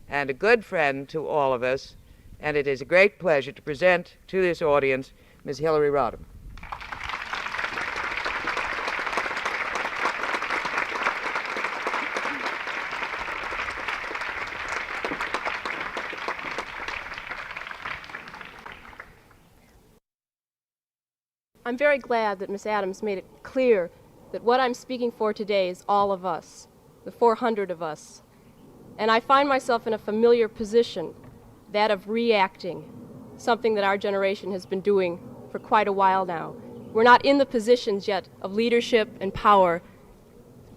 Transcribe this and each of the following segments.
and a good friend to all of us, and it is a great pleasure to present to this audience Ms. Hillary Rodham. I'm very glad that Ms. Adams made it clear that what I'm speaking for today is all of us, the 400 of us. And I find myself in a familiar position, that of reacting, something that our generation has been doing for quite a while now. We're not in the positions yet of leadership and power,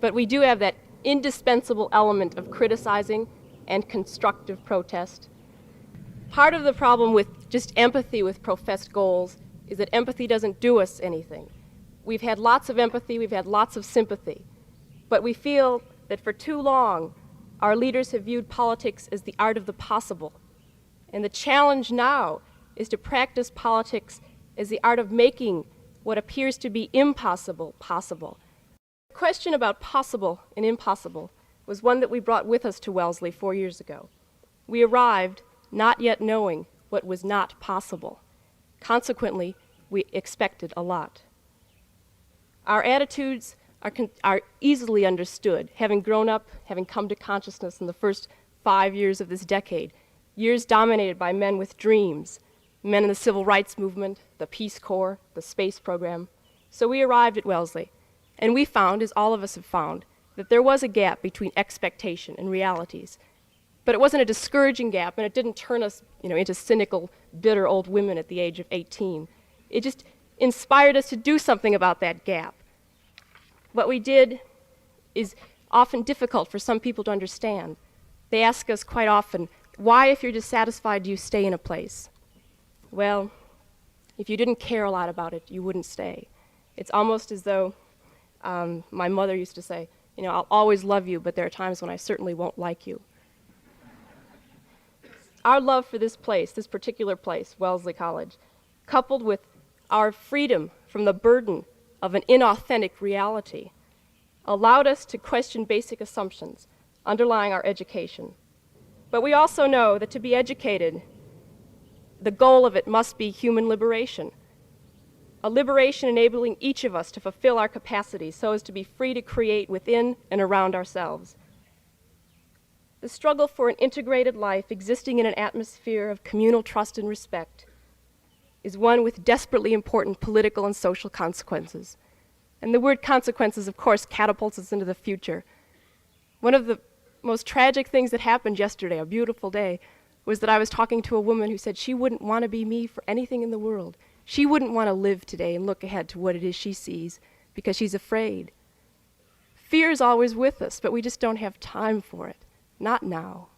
but we do have that indispensable element of criticizing and constructive protest. Part of the problem with just empathy with professed goals is that empathy doesn't do us anything. We've had lots of empathy, we've had lots of sympathy, but we feel that for too long, our leaders have viewed politics as the art of the possible. And the challenge now is to practice politics as the art of making what appears to be impossible possible. The question about possible and impossible was one that we brought with us to Wellesley 4 years ago. We arrived not yet knowing what was not possible. Consequently, we expected a lot. Our attitudes are easily understood, having grown up, having come to consciousness in the first 5 years of this decade, years dominated by men with dreams, men in the civil rights movement, the Peace Corps, the space program. So we arrived at Wellesley, and we found, as all of us have found, that there was a gap between expectation and realities. But it wasn't a discouraging gap, and it didn't turn us, into cynical, bitter old women at the age of 18. It just inspired us to do something about that gap. What we did is often difficult for some people to understand. They ask us quite often, why, if you're dissatisfied, do you stay in a place? Well, if you didn't care a lot about it, you wouldn't stay. It's almost as though my mother used to say, I'll always love you, but there are times when I certainly won't like you. Our love for this place, this particular place, Wellesley College, coupled with our freedom from the burden of an inauthentic reality, allowed us to question basic assumptions underlying our education. But we also know that to be educated, the goal of it must be human liberation, a liberation enabling each of us to fulfill our capacities so as to be free to create within and around ourselves. The struggle for an integrated life existing in an atmosphere of communal trust and respect is one with desperately important political and social consequences. And the word consequences, of course, catapults us into the future. One of the most tragic things that happened yesterday, a beautiful day, was that I was talking to a woman who said she wouldn't want to be me for anything in the world. She wouldn't want to live today and look ahead to what it is she sees because she's afraid. Fear is always with us, but we just don't have time for it. Not now.